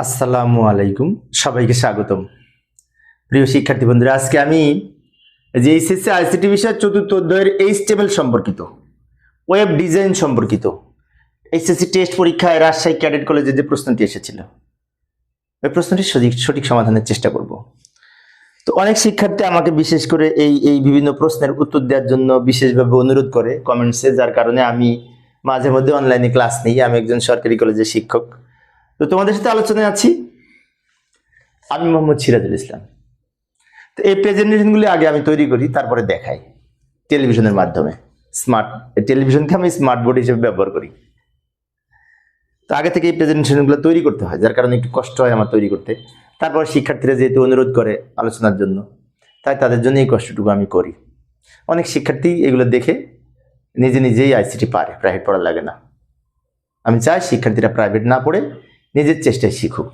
আসসালামু আলাইকুম, সবাইকে স্বাগতম। প্রিয় শিক্ষার্থী বন্ধুরা, আজকে আমি যে এইচএসসি আইসিটি বিষয়ের চতুর্থ অধ্যায়ের এইচটিএমএল সম্পর্কিত, ওয়েব ডিজাইন সম্পর্কিত এইচএসসি টেস্ট পরীক্ষায় রাজশাহী ক্যাডেট কলেজে যে প্রশ্নটি এসেছিল, ওই প্রশ্নটির সঠিক সমাধানের চেষ্টা করব। তো অনেক শিক্ষার্থী আমাকে বিশেষ করে এই বিভিন্ন প্রশ্নের উত্তর দেওয়ার জন্য বিশেষভাবে অনুরোধ করে কমেন্টসে, যার কারণে আমি মাঝে মধ্যে অনলাইনে ক্লাস নিই। আমি একজন সরকারি কলেজের শিক্ষক। তো তোমাদের সাথে আলোচনায় আছি আমি মোহাম্মদ সিরাজুল ইসলাম। তো এই প্রেজেন্টেশনগুলি আগে আমি তৈরি করি, তারপরে দেখাই টেলিভিশনের মাধ্যমে। টেলিভিশনকে আমি স্মার্ট বোর্ড হিসেবে ব্যবহার করি। তো আগে থেকে এই প্রেজেন্টেশনগুলো তৈরি করতে হয়, যার কারণে একটু কষ্ট হয় আমার তৈরি করতে। তারপর শিক্ষার্থীরা যেহেতু অনুরোধ করে আলোচনার জন্য, তাই তাদের জন্য এই কষ্টটুকু আমি করি। অনেক শিক্ষার্থী এগুলো দেখে নিজেই আইসিটি পারে, প্রাইভেট পড়া লাগে না। আমি চাই শিক্ষার্থীরা প্রাইভেট না পড়ে নিজের চেষ্টায় শিখুক।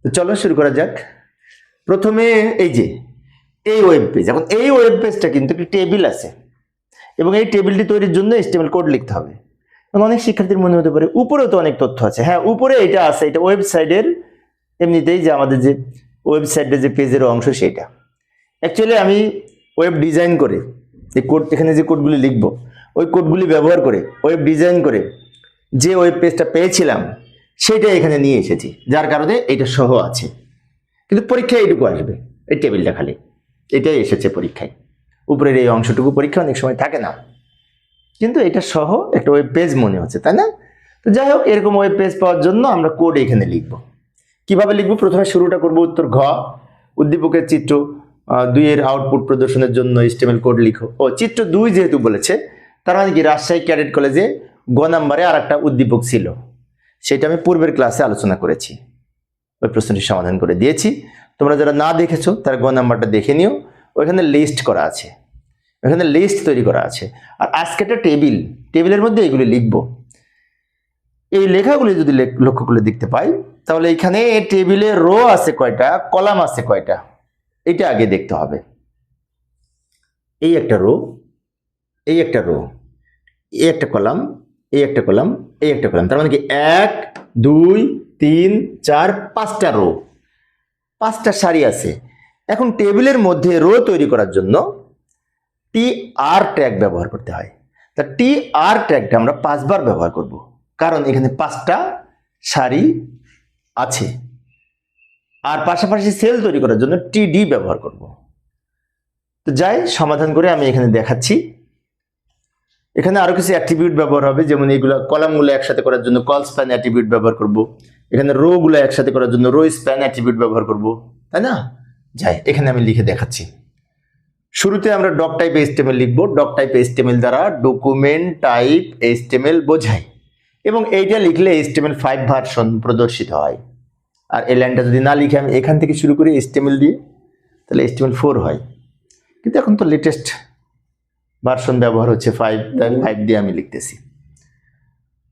তো চলো শুরু করা যাক। প্রথমে এই ওয়েব পেজ, এখন এই ওয়েব পেজটা কিন্তু একটি টেবিল আছে এবং এই টেবিলটি তৈরির জন্য HTML কোড লিখতে হবে। এবং অনেক শিক্ষার্থীর মনে হতে পারে উপরেও তো অনেক তথ্য আছে। হ্যাঁ, উপরে এটা আছে, এটা ওয়েবসাইটের এমনিতেই যে আমাদের যে ওয়েবসাইটের যে পেজের অংশ সেটা। অ্যাকচুয়ালি আমি ওয়েব ডিজাইন করে এই কোড, এখানে যে কোডগুলি লিখবো ওই কোডগুলি ব্যবহার করে ওয়েব ডিজাইন করে যে ওয়েব পেজটা পেয়েছিলাম সেটা এখানে নিয়ে এসেছি, যার কারণে এটা সহ আছে। কিন্তু পরীক্ষায় এইটুকু আসবে, এই টেবিলটা খালি, এটাই এসেছে পরীক্ষায়। উপরের এই অংশটুকু পরীক্ষা অনেক সময় থাকে না, কিন্তু এটা সহ একটা ওয়েব পেজ মনে হচ্ছে, তাই না? তো যাই হোক, এরকম ওয়েব পেজ পাওয়ার জন্য আমরা কোড এখানে লিখব। কিভাবে লিখব? প্রথমে শুরুটা করব উত্তর ঘ, উদ্দীপকের চিত্র 2 এর আউটপুট প্রদর্শনের জন্য HTML কোড লিখো। ও চিত্র 2 যেহেতু বলেছে, তার মানে কি রাজশাহী ক্যাডেট কলেজে গ নাম্বারে আর একটা উদ্দীপক ছিল, সেটা আমি পূর্বের ক্লাসে আলোচনা করেছি, ওই প্রশ্নটি সমাধান করে দিয়েছি। তোমরা যারা না দেখেছো তারা গ নাম্বারটা দেখে নিও, ওইখানে লিস্ট করা আছে, ওইখানে লিস্ট তৈরি করা আছে। আর আজকে একটা টেবিলের মধ্যে এগুলি লিখবো। এই লেখাগুলি যদি লক্ষ্য করে দেখতে পাই, তাহলে এখানে টেবিলে রো আছে কয়টা, কলাম আছে কয়টা, এটা আগে দেখতে হবে। এই একটা রো, এই একটা রো, এই একটা কলাম, এই একটা কলাম, এই একটা কলাম, তার মানে কি 1 2 3 4 5টা রো, 5টা সারি আছে। এখন টেবিলের মধ্যে রো তৈরি করার জন্য TR ট্যাগ ব্যবহার করতে হয়। তা TR ট্যাগটা আমরা 5 বার ব্যবহার করব, কারণ এখানে 5টা সারি আছে। আর পাশাপাশি সেল তৈরি করার জন্য TD ব্যবহার করব। তো যাই সমাধান করে আমি এখানে দেখাচ্ছি। এখানে আরো কিছু অ্যাট্রিবিউট ব্যবহার হবে, যেমন এইগুলো কলামগুলো একসাথে করার জন্য কল স্প্যান অ্যাট্রিবিউট ব্যবহার করব, এখানে রো গুলো একসাথে করার জন্য রো স্প্যান অ্যাট্রিবিউট ব্যবহার করব, তাই না? যাই এখানে আমি লিখে দেখাচ্ছি। শুরুতে আমরা ডক টাইপ HTML লিখব। ডক টাইপ HTML দ্বারা ডকুমেন্ট টাইপ HTML বোঝায়, এবং এইটা লিখলে HTML5 ভার্সন প্রদর্শিত হয়। আর এই লাইনটা যদি না লিখে আমি এখান থেকে শুরু করি HTML দিয়ে, তাহলে HTML4 হয়। কিন্তু এখন তো লেটেস্ট ভার্সন ব্যবহার হচ্ছে 5, তাই 5 দিয়ে আমি লিখতেছি।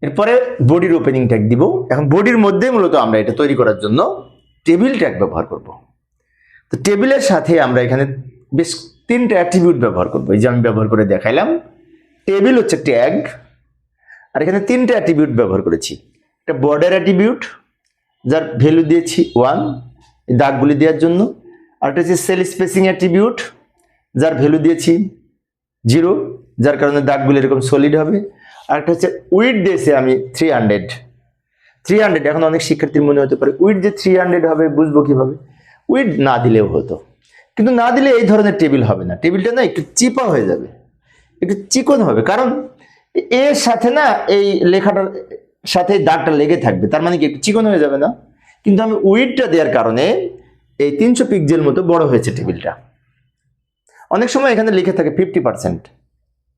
এরপরে বডির ওপেনিং ট্যাগ দিব। এখন বডির মধ্যে মূলত আমরা এটা তৈরি করার জন্য টেবিল ট্যাগ ব্যবহার করব। তো টেবিলের সাথে আমরা এখানে বেশ 3টা অ্যাট্রিবিউট ব্যবহার করব। এই যে আমি ব্যবহার করে দেখাইলাম, টেবিল হচ্ছে ট্যাগ, আর এখানে 3টা অ্যাট্রিবিউট ব্যবহার করেছি। একটা বর্ডার অ্যাট্রিবিউট, যার ভ্যালু দিয়েছি 1, এই দাগগুলি দেওয়ার জন্য। আর একটা হচ্ছে সেল স্পেসিং অ্যাট্রিবিউট, যার ভ্যালু দিয়েছি 0, যার কারণে দাগগুলি এরকম সলিড হবে। আর একটা হচ্ছে উইড দিয়েছি আমি 300। এখন অনেক শিক্ষার্থীর মনে হতে পারে উইড যে 300 হবে বুঝবো কিভাবে? উইড না দিলেও হতো, কিন্তু না দিলে এই ধরনের টেবিল হবে না। টেবিলটা না একটু চিপা হয়ে যাবে, একটু চিকন হবে, কারণ এর সাথে না এই লেখাটার সাথে দাগটা লেগে থাকবে, তার মানে কি একটু চিকন হয়ে যাবে না? কিন্তু আমি উইডটা দেওয়ার কারণে এই 300 পিক্সেল মতো বড় হয়েছে টেবিলটা। অনেক সময় এখানে লিখে থাকে 50%,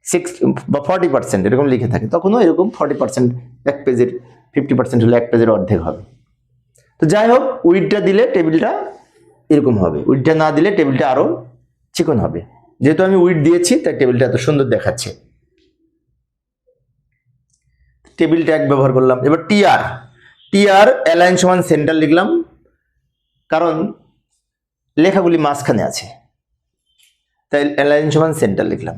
60 বা 40% এরকম লিখে থাকে, তখনও এরকম 40% এক পেজের, 50% হলে এক পেজের অর্ধেক হবে। তো যাই হোক, উইডটা দিলে টেবিলটা এরকম হবে, উইডটা না দিলে টেবিলটা আরো চিকন হবে। যেহেতু আমি উইড দিয়েছি তাই টেবিলটা এত সুন্দর দেখাচ্ছে। টেবিল ট্যাগ ব্যবহার করলাম। এবার টিআর অ্যালাইন সমান সেন্টার লিখলাম, কারণ লেখাগুলি মাঝখানে আছে, তাই অ্যালাইন সমান সেন্টার লিখলাম।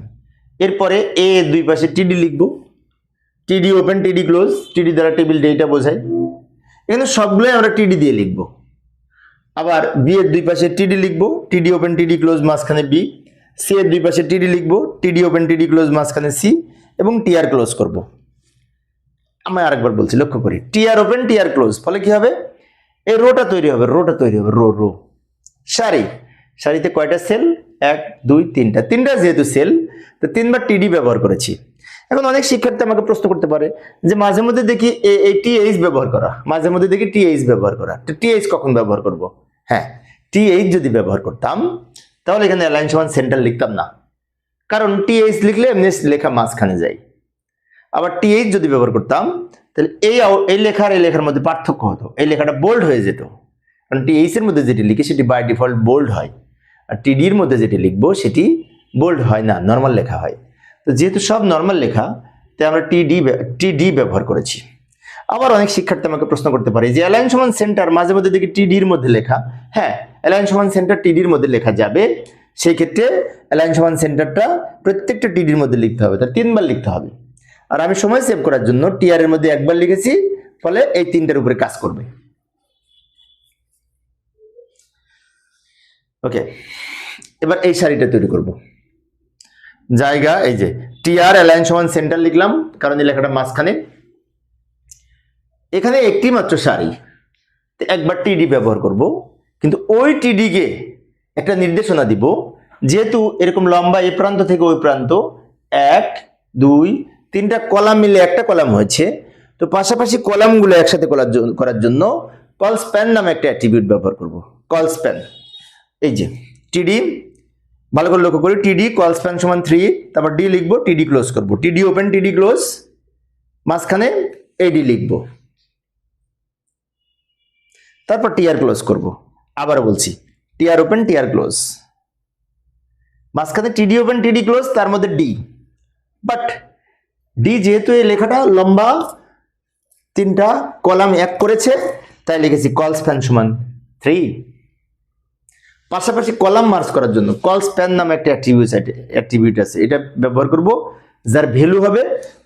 এরপরে এ দুই পাশে TD লিখব। TD open, TD close, TD দ্বারা টেবিল ডেটা বোঝায়। এখানে সবগুলোই আমরা টিডি দিয়ে লিখব। আবার বি এর দুই পাশে টিডি লিখবো, টিডি ওপেন টিডি ক্লোজ মাঝখানে বি। সি এর দুই পাশে টিডি লিখবো, টিডি ওপেন টিডি ক্লোজ মাঝখানে সি, এবং টিআর ক্লোজ করব। আমি আরেকবার বলছি, লক্ষ্য করি, টিআর ওপেন টিআর ক্লোজ, ফলে কি হবে, এই রোটা তৈরি হবে, রো রো। সারিতে কয়টা সেল, 1 2 3টা, তিনটা যেহেতু সেল, তো তিনবার টিডি ব্যবহার করেছি। এখন অনেক শিক্ষার্থী আমাকে প্রশ্ন করতে পারে যে মাঝে মধ্যে দেখি এই টিএইচ ব্যবহার করা, মাঝে মধ্যে দেখি টিএইচ ব্যবহার করা, তো টিএইচ কখন ব্যবহার করব? হ্যাঁ, টিএইচ যদি ব্যবহার করতাম তাহলে এখানে অ্যালাইন সমান সেন্টার লিখতাম না, কারণ টিএইচ লিখলে এমনি লেখা মাঝখানে যায়। আবার টিএইচ যদি ব্যবহার করতাম তাহলে এই লেখার মধ্যে পার্থক্য হতো, এই লেখাটা বোল্ড হয়ে যেত, কারণ টিএইচ এর মধ্যে যেটি লিখি সেটি বাই ডিফল্ট বোল্ড হয়, আর টিডির মধ্যে যেটি লিখবো সেটি বোল্ড হয় না, নর্মাল লেখা হয়। তো যেহেতু সব নর্মাল লেখা, তাই আমরা টিডি ব্যবহার করেছি। আবার অনেক শিক্ষার্থী আমাকে প্রশ্ন করতে পারে যে অ্যালাইন সমান সেন্টার মাঝে মধ্যে দেখি টিডির মধ্যে লেখা। হ্যাঁ, অ্যালাইন সমান সেন্টার টিডির মধ্যে লেখা যাবে, সেই ক্ষেত্রে অ্যালাইন সমান সেন্টারটা প্রত্যেকটা টিডির মধ্যে লিখতে হবে, তার 3বার লিখতে হবে। আর আমি সময় সেভ করার জন্য টিআর এর মধ্যে একবার লিখেছি, ফলে এই 3টার উপরে কাজ করবে। ওকে, এবার এই সারিটা তৈরি করব। জায়গা, এই যে টিআর অ্যালাইন সমান সেন্টার লিখলাম, কারণ এই লেখাটা মাঝখানে। এখানে একটি মাত্র সারি, একবার টিডি ব্যবহার করব, কিন্তু ওই টিডিকে একটা নির্দেশনা দিব, যেহেতু এরকম লম্বা এই প্রান্ত থেকে ওই প্রান্ত 1 2 3টা কলাম মিলে একটা কলাম হয়েছে, তো পাশাপাশি কলামগুলো একসাথে করার জন্য কল স্প্যান নামে একটা অ্যাট্রিবিউট ব্যবহার করব। কল স্প্যান, এই যে টিডি, ভালো করে লক্ষ্য করি, টিডি কল স্প্যান সমান 3, তারপর ডি লিখবো, টিডি ক্লোজ করব, টিডি ওপেন টিডি ক্লোজ, মাঝখানে এডি লিখবো, তারপর টিআর ক্লোজ করব। আবার বলছি, টিআর ওপেন টিআর ক্লোজ, মাঝখানে টিডি ওপেন টিডি ক্লোজ, তার মধ্যে ডি। বাট ডি যেহেতু এই লেখাটা লম্বা 3টা কলাম এক করেছে, তাই লিখেছি কল স্প্যান সমান 3। পাশাপাশি কলাম মার্জ করার জন্য কল স্প্যান নামে একটা অ্যাট্রিবিউট আছে, এটা ব্যবহার করব, যার ভ্যালু হবে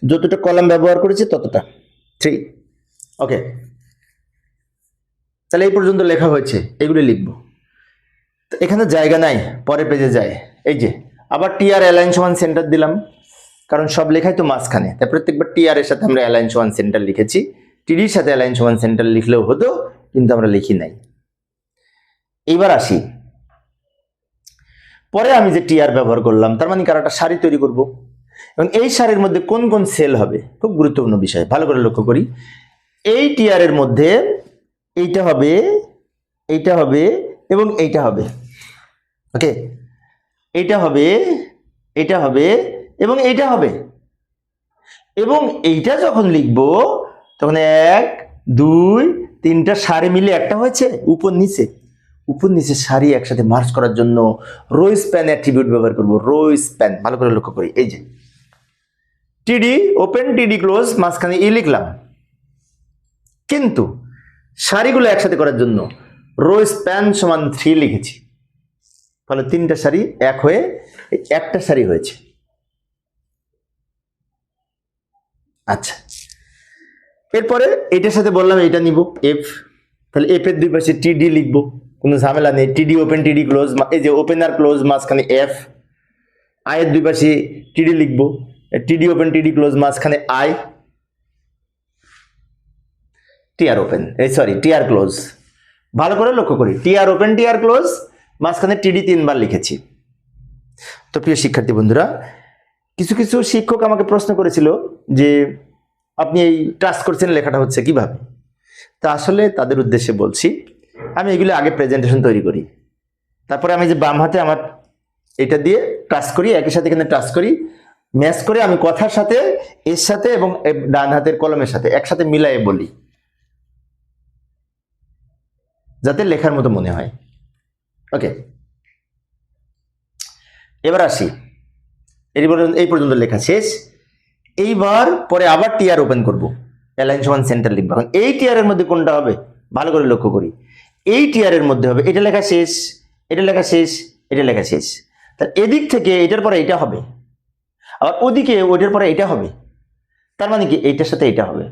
যতটা কলাম ব্যবহার করেছে ততটা, 3। ওকে, তাহলে এই পর্যন্ত লেখা হয়েছে, এগুলো লিখবো। এখানে জায়গা নাই, পরের পেজে যায়। এই যে আবার টিআর অ্যালাইন সমান সেন্টার দিলাম, কারণ সব লেখাই তো মাঝখানে, তাই প্রত্যেকবার টিআর এর সাথে আমরা অ্যালাইন সমান সেন্টার লিখেছি। টিডির সাথে অ্যালাইন সমান সেন্টার লিখলেও হতো, কিন্তু আমরা লিখি নাই। এইবার আসি, পরে আমি যে টিআর ব্যবহার করলাম, তার মানে কার একটা সারি তৈরি করব, এবং এই সারির মধ্যে কোন কোন সেল হবে, খুব গুরুত্বপূর্ণ বিষয়, ভালো করে লক্ষ্য করি। এই টিআর এর মধ্যে এইটা হবে, এইটা হবে, এবং এইটা হবে। ওকে, এইটা হবে, এটা হবে, এবং এইটা হবে। এবং এইটা যখন লিখব তখন 1 2 3টা সারি মিলে একটা হয়েছে, উপর নিচে সারি একসাথে মার্জ করার জন্য রো স্প্যান অ্যাট্রিবিউট ব্যবহার করব। রো স্প্যান, ভালো করে লক্ষ্য করি, এই যে টিডি ওপেন টিডি ক্লোজ, মাঝখানে ই লিখলাম, কিন্তু সারিগুলো একসাথে করার জন্য রো স্প্যান সমান 3 লিখেছি, ফলে 3টা সারি এক হয়ে একটা সারি হয়েছে। আচ্ছা, এরপরে এটার সাথে বললাম এটা নিব এফ, তাহলে এফ এর দুই পাশে টিডি লিখবো, কোনো ঝামেলা নেই। টিডি ওপেন টিডি ক্লোজ, এই যে ওপেন আর ক্লোজ, মাঝখানে এফ। আই এর দুই পাশে টিডি লিখবো, টিডি ওপেন টিডি ক্লোজ, মাঝখানে আই। TR open, sorry TR close, ভালো করে লক্ষ্য করি, টিআর ওপেন টিআর ক্লোজ, মাঝখানে টিডি 3বার লিখেছি। তো প্রিয় শিক্ষার্থী বন্ধুরা, কিছু কিছু শিক্ষক আমাকে প্রশ্ন করেছিল যে আপনি এই টাচ করছেন, লেখাটা হচ্ছে কিভাবে। তা আসলে তাদের উদ্দেশ্যে বলছি, আমি এগুলো আগে প্রেজেন্টেশন তৈরি করি, তারপরে আমি যে বাম হাতে আমার এটা দিয়ে টাচ করি, একই সাথে এখানে টাচ করি, ম্যাচ করে আমি কথার সাথে এর সাথে এবং ডান হাতের কলমের সাথে একসাথে মিলাই বলি, যাতে লেখার মতো মনে হয়। ওকে, এবার আসি, এই পর্যন্ত লেখা শেষ। এইবার পরে আবার টিআর ওপেন করব, অ্যালাইন সমান সেন্টার লিখবো। এখন এই টিআর এর মধ্যে কোনটা হবে, ভালো করে লক্ষ্য করি, এই টিআর এর মধ্যে হবে এটা লেখা শেষ, এটা লেখা শেষ, এটা লেখা শেষ। তার এদিক থেকে এটার পরে এটা হবে, আবার ওদিকে ওইটার পরে এটা হবে, তার মানে কি এইটার সাথে এটা হবে।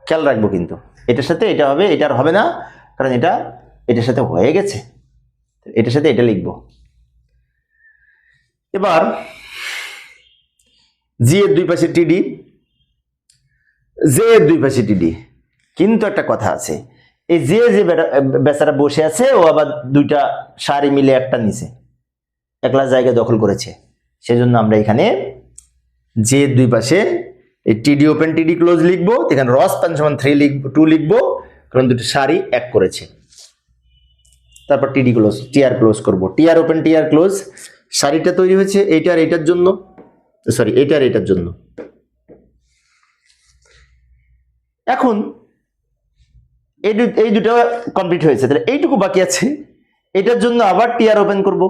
খেয়াল রাখবো কিন্তু এটার সাথে এটা হবে, এটা আর হবে না, কারণ এটা এটার সাথে হয়ে গেছে, এটার সাথে এটা লিখবো। এবার জি এর দুই পাশে টিডি, জে এর দুই পাশে টিডি, কিন্তু একটা কথা আছে, এই যে বেচারা বসে আছে ও আবার দুইটা সারি মিলে একটা নিচে একলা জায়গা দখল করেছে, সেজন্য আমরা এখানে যে দুই পাশে এই টিডি ওপেন টিডি ক্লোজ লিখবো, এখানে রস পান সমান 2 লিখবো, কারণ দুটো সারি এক করেছে। তারপর টিডি ক্লোজ, টিআর ক্লোজ করবো, টিআর ওপেন টিআর ক্লোজ, সারিটা তৈরি হয়েছে এইটার এইটার জন্য, সরি এইটার এইটার জন্য। এখন এই দুটো কমপ্লিট হয়েছে, তাহলে এইটুকু বাকি আছে, এটার জন্য আবার টিআর ওপেন করব,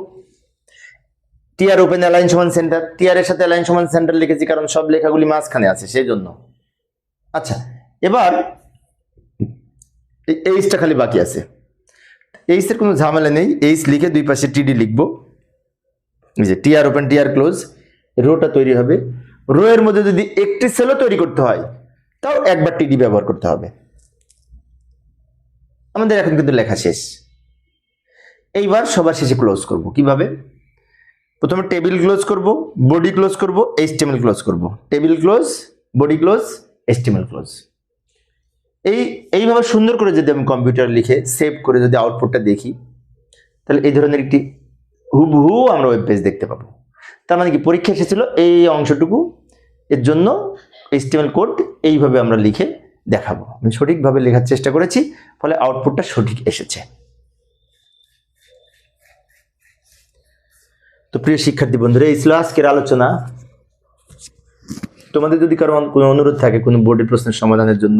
টিআর ওপেন অ্যালাইন সমান সেন্টার, টিআর এর সাথে অ্যালাইন সমান সেন্টার লিখেছি কারণ সব লেখাগুলি মাঝখানে আছে সেই জন্য। আচ্ছা, এবার এইচটা খালি বাকি আছে, এইচ এর কোনো ঝামেলা নেই, এইচ লিখে দুই পাশে টিডি লিখবো, এই যে টিআর ওপেন টিআর ক্লোজ, রোটা তৈরি হবে, রো এর মধ্যে যদি একটি সেলও তৈরি করতে হয় তাও একবার টিডি ব্যবহার করতে হবে। আমাদের এখন কিন্তু লেখা শেষ, এইবার সবার শেষে ক্লোজ করব। কিভাবে? প্রথমে টেবিল ক্লোজ করব, বডি ক্লোজ করব, এইচটিএমএল ক্লোজ করব, table close, body close, HTML close. এইভাবে সুন্দর করে যদি আমি কম্পিউটার লিখে সেভ করে যদি আউটপুটটা দেখি, তাহলে এই ধরনের একটি হুবহু আমরা ওয়েব পেজ দেখতে পাবো। তার মানে কি, পরীক্ষা এসেছিল এই অংশটুকু, এর জন্য এইচটিএমএল কোড এইভাবে আমরা লিখে দেখাবো। আমি সঠিকভাবে লেখার চেষ্টা করেছি, ফলে আউটপুটটা সঠিক এসেছে। তো প্রিয় শিক্ষার্থী বন্ধুরা, এই ছিল আজকের আলোচনা। তোমাদের যদি কারো কোনো অনুরোধ থাকে কোনো বোর্ডের প্রশ্নের সমাধানের জন্য,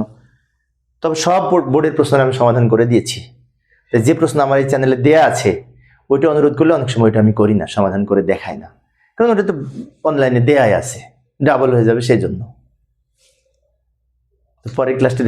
তবে সব বোর্ডের প্রশ্ন আমি সমাধান করে দিয়েছি। যে প্রশ্ন আমার এই চ্যানেলে দেয়া আছে ওইটা অনুরোধ করলে অনেক সময় ওইটা আমি করি না, সমাধান করে দেখাই না, কারণ ওটা তো অনলাইনে দেয়াই আছে, ডাবল হয়ে যাবে সেই জন্য। পরের ক্লাসটি